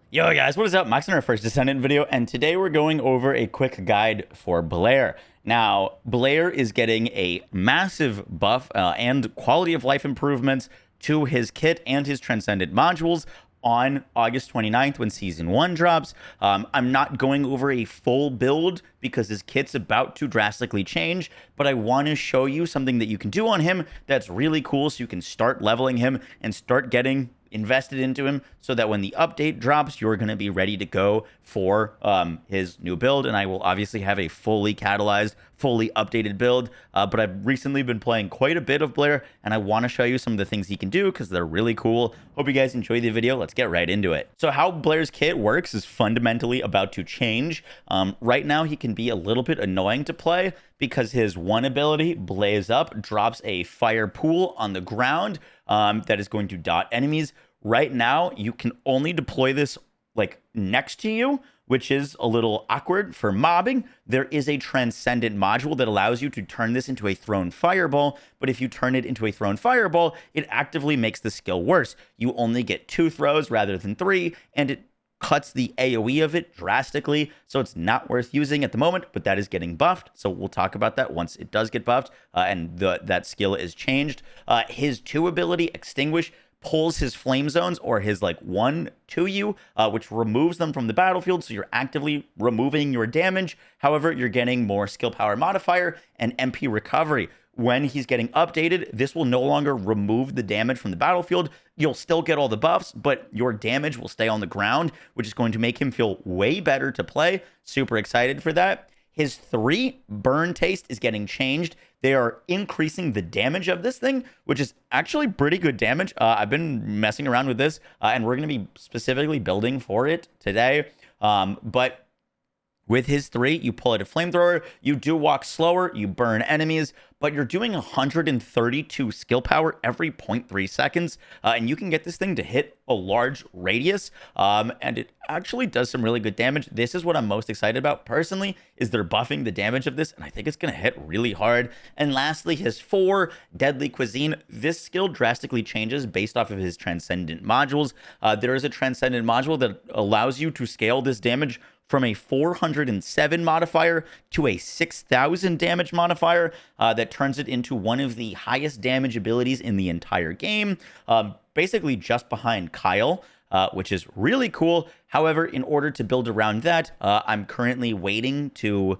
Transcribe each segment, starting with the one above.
Yo guys, what is up? Max on our first Descendant video, and today we're going over a quick guide for Blair. Now, Blair is getting a massive buff and quality of life improvements to his kit and his Transcendent modules on August 29th when Season 1 drops. I'm not going over a full build because his kit's about to drastically change, but I want to show you something that you can do on him that's really cool so you can start leveling him and start getting invested into him so that when the update drops, you're going to be ready to go for his new build. And I will obviously have a fully catalyzed, fully updated build, but I've recently been playing quite a bit of Blair, and I want to show you some of the things he can do because they're really cool. Hope you guys enjoy the video. Let's get right into it. So how Blair's kit works is fundamentally about to change. Right now, he can be a little bit annoying to play because his one ability, Blaze Up, drops a fire pool on the ground that is going to dot enemies. Right now, you can only deploy this like next to you, which is a little awkward for mobbing. There is a Transcendent module that allows you to turn this into a thrown fireball, but if you turn it into a thrown fireball, it actively makes the skill worse. You only get 2 throws rather than 3, and it cuts the AoE of it drastically, so it's not worth using at the moment, but that is getting buffed, so we'll talk about that once it does get buffed and that skill is changed. His 2 ability, Extinguish, pulls his flame zones or his like 1 to you, which removes them from the battlefield, so you're actively removing your damage. However, you're getting more skill power modifier and MP recovery. When he's getting updated, this will no longer remove the damage from the battlefield. You'll still get all the buffs, but your damage will stay on the ground, which is going to make him feel way better to play. Super excited for that. His 3 burn taste is getting changed. They are increasing the damage of this thing, which is actually pretty good damage. I've been messing around with this, and we're going to be specifically building for it today. But with his 3, you pull out a flamethrower, you do walk slower, you burn enemies, but you're doing 132 skill power every 0.3 seconds, and you can get this thing to hit a large radius, and it actually does some really good damage. This is what I'm most excited about personally, is they're buffing the damage of this, and I think it's going to hit really hard. And lastly, his 4, Deadly Cuisine. This skill drastically changes based off of his Transcendent modules. There is a Transcendent module that allows you to scale this damage from a 407 modifier to a 6,000 damage modifier that turns it into one of the highest damage abilities in the entire game, basically just behind Kyle, which is really cool. However, in order to build around that, I'm currently waiting to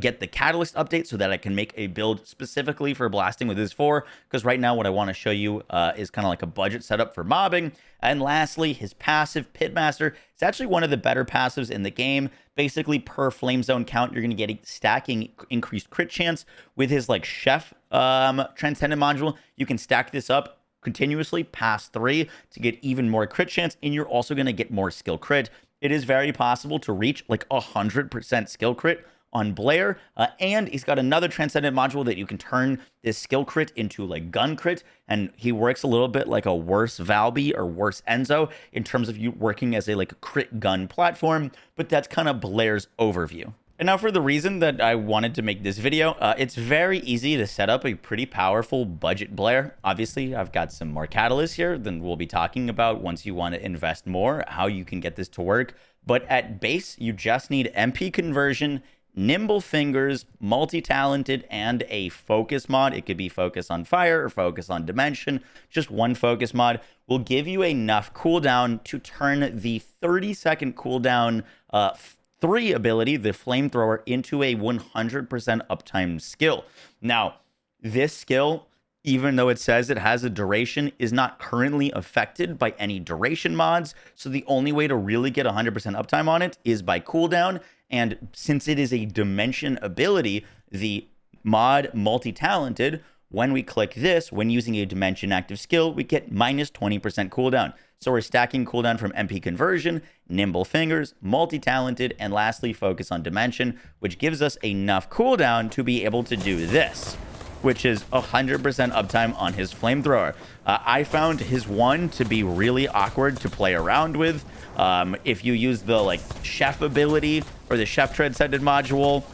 get the Catalyst update so that I can make a build specifically for blasting with his 4, because right now what I want to show you is kind of like a budget setup for mobbing. And lastly, his passive, Pitmaster. It's actually one of the better passives in the game. Basically, per flame zone count, you're going to get a stacking increased crit chance. With his like Chef Transcendent module, you can stack this up continuously past 3 to get even more crit chance, and you're also going to get more skill crit. It is very possible to reach like 100% skill crit on Blair, and he's got another Transcendent module that you can turn this skill crit into like gun crit, and he works a little bit like a worse Valby or worse Enzo in terms of you working as a like crit gun platform, but that's kind of Blair's overview. And now for the reason that I wanted to make this video, it's very easy to set up a pretty powerful budget Blair. Obviously, I've got some more catalysts here than we'll be talking about once you want to invest more, how you can get this to work. But at base, you just need MP conversion, nimble fingers, multi-talented, and a focus mod. It could be focus on fire or focus on dimension. Just one focus mod will give you enough cooldown to turn the 30-second cooldown 3 ability, the Flamethrower, into a 100% uptime skill. Now, this skill, even though it says it has a duration, is not currently affected by any duration mods. So the only way to really get 100% uptime on it is by cooldown. And since it is a dimension ability, the mod multi-talented, when we click this, when using a dimension active skill, we get minus 20% cooldown. So we're stacking cooldown from MP conversion, nimble fingers, multi-talented, and lastly, focus on dimension, which gives us enough cooldown to be able to do this, which is 100% uptime on his Flamethrower. I found his 1 to be really awkward to play around with. If you use the like Chef ability or the Chef Transcendent module,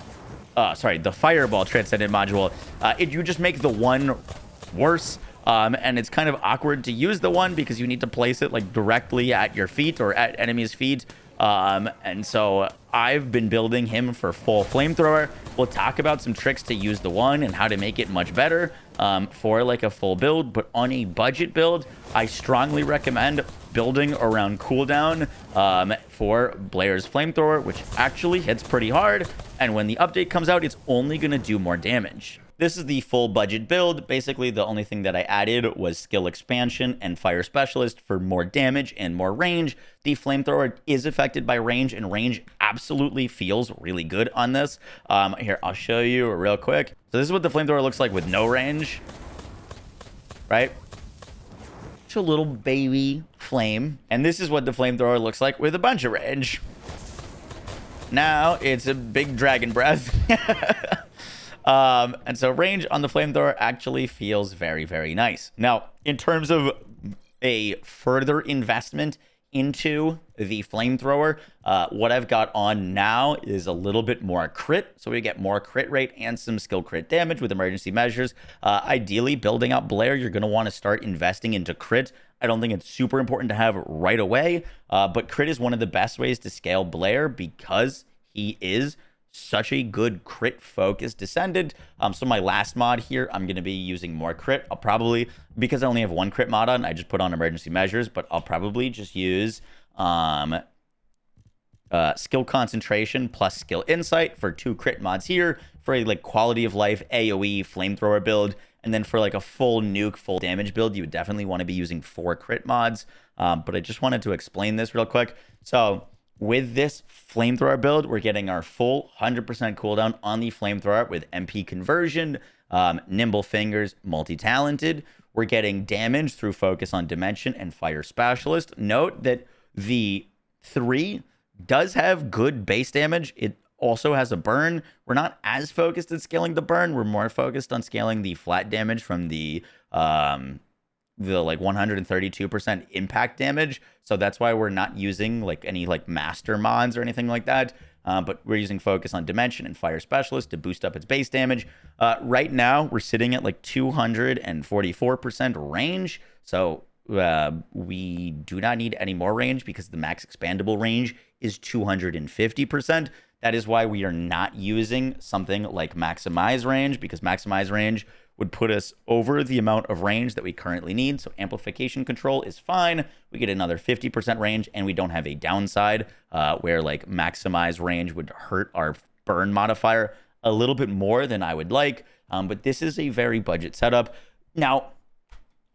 the Fireball Transcendent module, you just make the 1 worse. And it's kind of awkward to use the one because you need to place it like directly at your feet or at enemies' feet. And so I've been building him for full flamethrower. We'll talk about some tricks to use the one and how to make it much better for like a full build. But on a budget build, I strongly recommend building around cooldown for Blair's flamethrower, which actually hits pretty hard. And when the update comes out, it's only going to do more damage. This is the full budget build. Basically, the only thing that I added was skill expansion and fire specialist for more damage and more range. The flamethrower is affected by range, and range absolutely feels really good on this. Here, I'll show you real quick. So this is what the flamethrower looks like with no range, right? It's a little baby flame. And this is what the flamethrower looks like with a bunch of range. Now it's a big dragon breath. And so range on the flamethrower actually feels very, very nice. Now, in terms of a further investment into the flamethrower, what I've got on now is a little bit more crit. So we get more crit rate and some skill crit damage with emergency measures. Ideally, building out Blair, you're going to want to start investing into crit. I don't think it's super important to have right away, but crit is one of the best ways to scale Blair because he is such a good crit focused Descendant. So my last mod here, I'm going to be using more crit. I'll probably, because I only have one crit mod on, I just put on emergency measures, but I'll probably just use skill concentration plus skill insight for 2 crit mods here for a like quality of life AoE flamethrower build. And then for like a full nuke, full damage build, you would definitely want to be using 4 crit mods. But I just wanted to explain this real quick. So with this flamethrower build, we're getting our full 100% cooldown on the flamethrower with MP conversion, nimble fingers, multi-talented. We're getting damage through focus on dimension and fire specialist. Note that the 3 does have good base damage. It also has a burn. We're not as focused at scaling the burn. We're more focused on scaling the flat damage from the like 132% impact damage. So that's why we're not using like any like master mods or anything like that. But we're using focus on dimension and fire specialist to boost up its base damage. Right now we're sitting at like 244% range. So we do not need any more range because the max expandable range is 250%. That is why we are not using something like maximize range, because maximize range would put us over the amount of range that we currently need. So amplification control is fine. We get another 50% range, and we don't have a downside where like maximize range would hurt our burn modifier a little bit more than I would like. But this is a very budget setup. Now,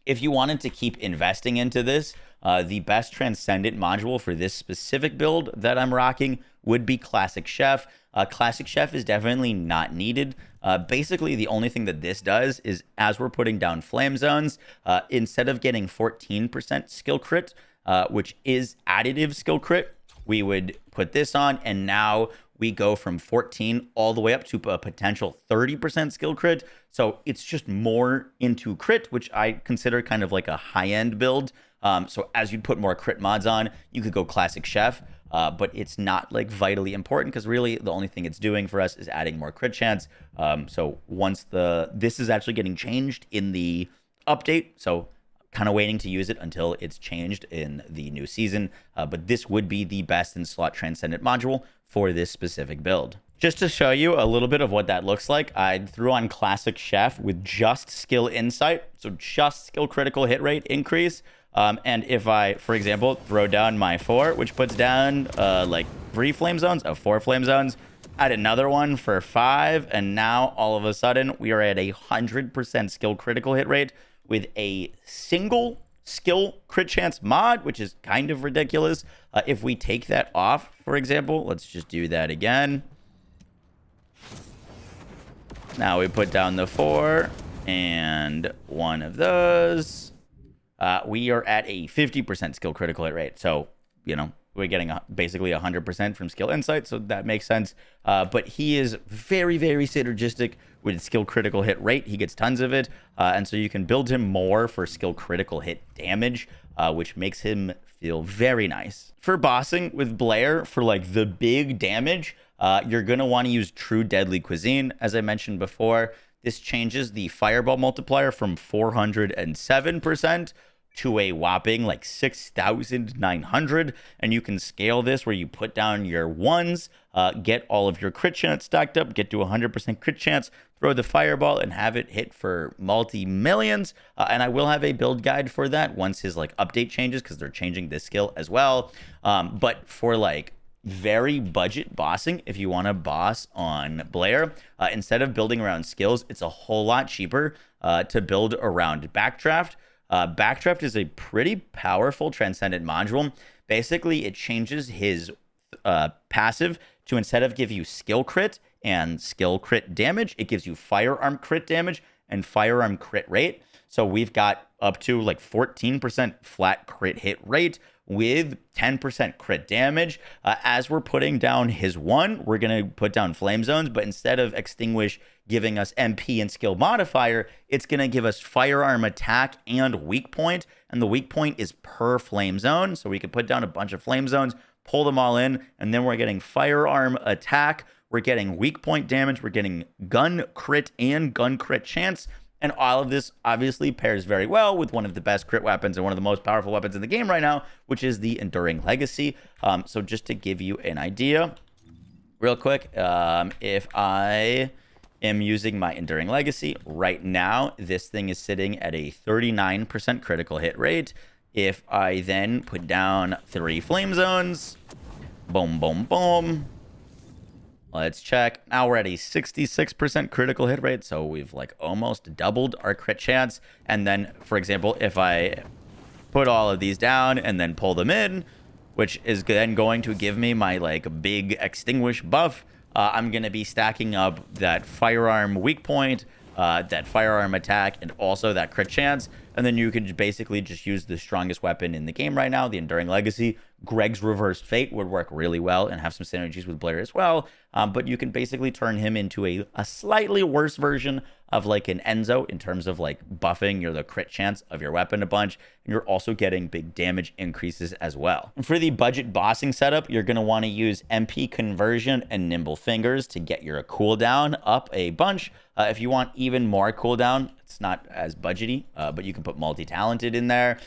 if you wanted to keep investing into this, the best Transcendent module for this specific build that I'm rocking would be Classic Chef. Classic Chef is definitely not needed. Basically, the only thing that this does is as we're putting down flame zones, instead of getting 14% skill crit, which is additive skill crit, we would put this on, and now we go from 14 all the way up to a potential 30% skill crit. So it's just more into crit, which I consider kind of like a high-end build. So as you put more crit mods on, you could go Classic Chef, but it's not like vitally important because really the only thing it's doing for us is adding more crit chance. So once this is actually getting changed in the update, so kind of waiting to use it until it's changed in the new season. But this would be the best in slot Transcendent module for this specific build. Just to show you a little bit of what that looks like, I threw on Classic Chef with just skill insight, so just skill critical hit rate increase. And if I, for example, throw down my 4, which puts down like 3 flame zones, 4 flame zones, add another one for 5, and now all of a sudden we are at 100% skill critical hit rate with a single skill crit chance mod, which is kind of ridiculous. If we take that off, for example, let's just do that again. Now we put down the 4 and one of those. We are at a 50% skill critical hit rate. So, you know, we're getting basically 100% from skill insight. So that makes sense. But he is very, very synergistic with skill critical hit rate. He gets tons of it. And so you can build him more for skill critical hit damage, which makes him feel very nice. For bossing with Blair, for like the big damage, you're going to want to use True Deadly Cuisine, as I mentioned before. This changes the fireball multiplier from 407% to a whopping like 6,900. And you can scale this where you put down your ones, get all of your crit chance stacked up, get to 100% crit chance, throw the fireball and have it hit for multi-millions. And I will have a build guide for that once his like update changes, because they're changing this skill as well. But for like very budget bossing, if you want to boss on Blair, instead of building around skills, it's a whole lot cheaper to build around Backdraft. Backdraft is a pretty powerful Transcendent module. Basically, it changes his passive to, instead of give you skill crit and skill crit damage, it gives you firearm crit damage and firearm crit rate. So we've got up to like 14% flat crit hit rate with 10% crit damage. As we're putting down his one, we're going to put down flame zones, but instead of extinguish giving us MP and skill modifier, it's going to give us firearm attack and weak point. And the weak point is per flame zone. So we could put down a bunch of flame zones, pull them all in, and then we're getting firearm attack. We're getting weak point damage. We're getting gun crit and gun crit chance. And all of this obviously pairs very well with one of the best crit weapons and one of the most powerful weapons in the game right now, which is the Enduring Legacy. So just to give you an idea, real quick, if I am using my Enduring Legacy right now, this thing is sitting at a 39% critical hit rate. If I then put down 3 flame zones, boom, boom, boom. Let's check. Now we're at a 66% critical hit rate, so we've like almost doubled our crit chance. And then, for example, if I put all of these down and then pull them in, which is then going to give me my like big extinguish buff, I'm going to be stacking up that firearm weak point, that firearm attack, and also that crit chance. And then you could basically just use the strongest weapon in the game right now, the Enduring Legacy. Greg's Reversed Fate would work really well and have some synergies with Blair as well. But you can basically turn him into a slightly worse version of like an Enzo in terms of like buffing the crit chance of your weapon a bunch. And you're also getting big damage increases as well. And for the budget bossing setup, you're going to want to use MP conversion and nimble fingers to get your cooldown up a bunch. If you want even more cooldown, it's not as budgety, but you can put multi-talented in there.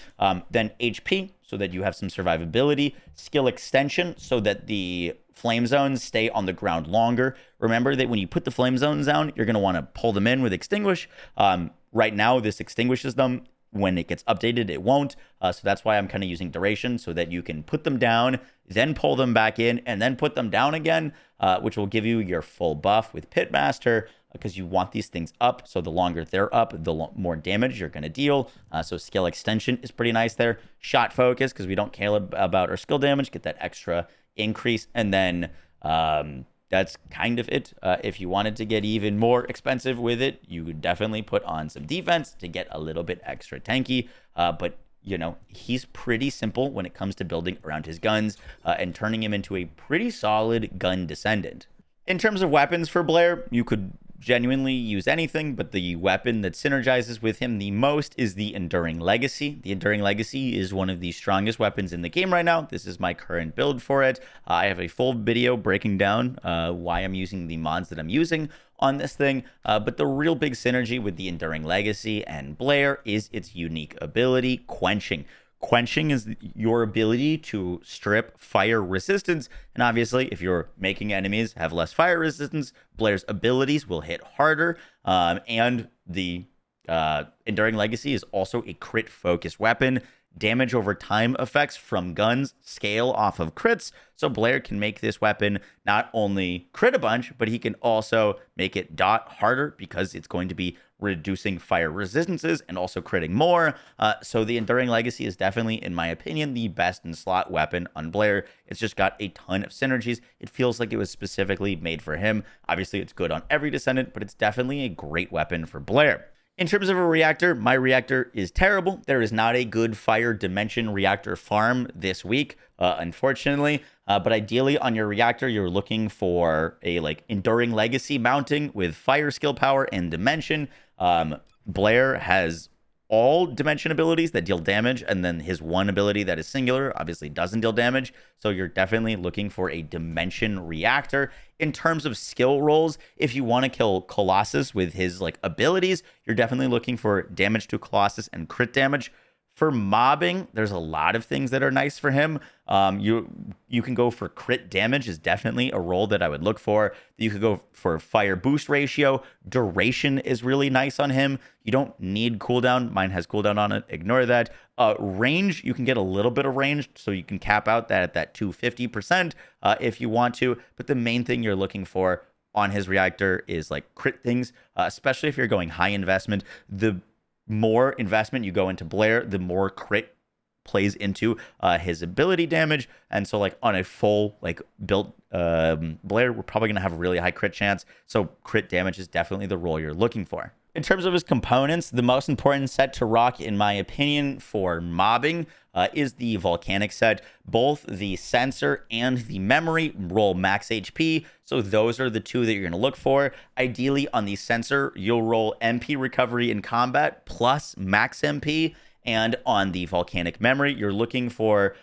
Then HP, so that you have some survivability. Skill extension, so that the flame zones stay on the ground longer. Remember that when you put the flame zones down, you're going to want to pull them in with extinguish. Right now, this extinguishes them. When it gets updated, it won't. So that's why I'm kind of using duration, so that you can put them down, then pull them back in, and then put them down again, which will give you your full buff with Pitmaster, because you want these things up. So the longer they're up, the more damage you're going to deal. So skill extension is pretty nice there. Shot focus, because we don't care about our skill damage, get that extra increase. And then that's kind of it. If you wanted to get even more expensive with it, you could definitely put on some defense to get a little bit extra tanky. But you know, he's pretty simple when it comes to building around his guns and turning him into a pretty solid gun descendant. In terms of weapons for Blair, you could genuinely use anything, but the weapon that synergizes with him the most is the Enduring Legacy. The Enduring Legacy is one of the strongest weapons in the game right now. This is my current build for it. I have a full video breaking down why I'm using the mods that I'm using on this thing, but the real big synergy with the Enduring Legacy and Blair is its unique ability, Quenching. Quenching is your ability to strip fire resistance, and obviously if you're making enemies have less fire resistance, Blair's abilities will hit harder, and the Enduring Legacy is also a crit focused weapon. Damage over time effects from guns scale off of crits, so Blair can make this weapon not only crit a bunch, but he can also make it dot harder, because it's going to be reducing fire resistances and also critting more. So the Enduring Legacy is definitely, in my opinion, the best in slot weapon on Blair. It's just got a ton of synergies. It feels like it was specifically made for him. Obviously, it's good on every Descendant, but it's definitely a great weapon for Blair. In terms of a reactor, my reactor is terrible. There is not a good fire dimension reactor farm this week, unfortunately. But ideally on your reactor, you're looking for a like Enduring Legacy mounting with fire skill power and dimension. Blair has all dimension abilities that deal damage, and then his one ability that is singular obviously doesn't deal damage. So you're definitely looking for a dimension reactor. In terms of skill rolls, if you want to kill Colossus with his like abilities, you're definitely looking for damage to Colossus and crit damage. For mobbing, there's a lot of things that are nice for him. You can go for crit damage is definitely a role that I would look for. You could go for fire boost ratio. Duration is really nice on him. You don't need cooldown. Mine has cooldown on it. Ignore that. Range, you can get a little bit of range, so you can cap out that at that 250% if you want to. But the main thing you're looking for on his reactor is like crit things, especially if you're going high investment. The more investment you go into Blair, the more crit plays into his ability damage. And so like on a full like built Blair, we're probably gonna have a really high crit chance. So crit damage is definitely the role you're looking for. In terms of his components, the most important set to rock, in my opinion, for mobbing is the volcanic set. Both the sensor and the memory roll max HP, so those are the two that you're going to look for. Ideally, on the sensor, you'll roll MP recovery in combat plus max MP. And on the volcanic memory, you're looking for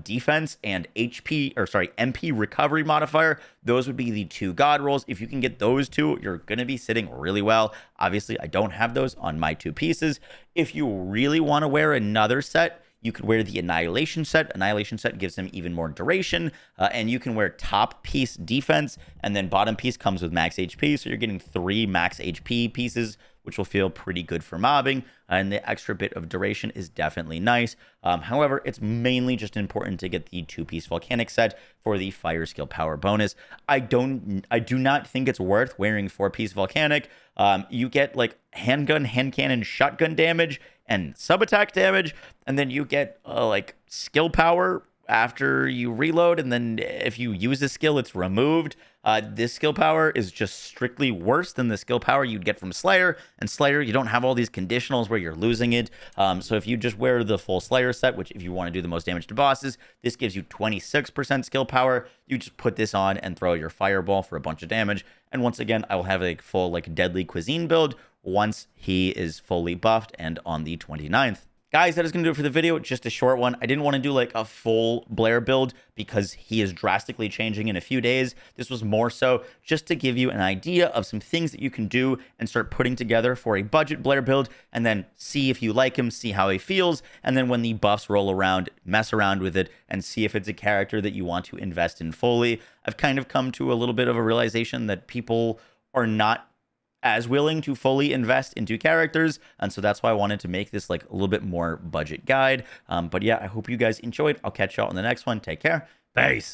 defense and MP recovery modifier. Those would be the two god rolls. If you can get those two, you're going to be sitting really well. Obviously, I don't have those on my two pieces. If you really want to wear another set, you could wear the Annihilation set. Annihilation set gives him even more duration, and you can wear top piece defense, and then bottom piece comes with max HP, so you're getting 3 max HP pieces, which will feel pretty good for mobbing, and the extra bit of duration is definitely nice. However, it's mainly just important to get the 2-piece volcanic set for the fire skill power bonus. I do not think it's worth wearing 4-piece volcanic. You get like handgun, hand cannon, shotgun damage, and sub attack damage, and then you get like skill power after you reload, and then if you use a skill, it's removed. This skill power is just strictly worse than the skill power you'd get from Slayer, and Slayer, you don't have all these conditionals where you're losing it. So if you just wear the full Slayer set, which if you want to do the most damage to bosses, this gives you 26% skill power. You just put this on and throw your fireball for a bunch of damage, and once again, I will have a full like deadly cuisine build once he is fully buffed and on the 29th. Guys, that is going to do it for the video. Just a short one. I didn't want to do like a full Blair build because he is drastically changing in a few days. This was more so just to give you an idea of some things that you can do and start putting together for a budget Blair build, and then see if you like him, see how he feels, and then when the buffs roll around, mess around with it and see if it's a character that you want to invest in fully. I've kind of come to a little bit of a realization that people are not as willing to fully invest into characters, and so that's why I wanted to make this like a little bit more budget guide. But yeah, I hope you guys enjoyed. I'll catch y'all in the next one. Take care. Peace.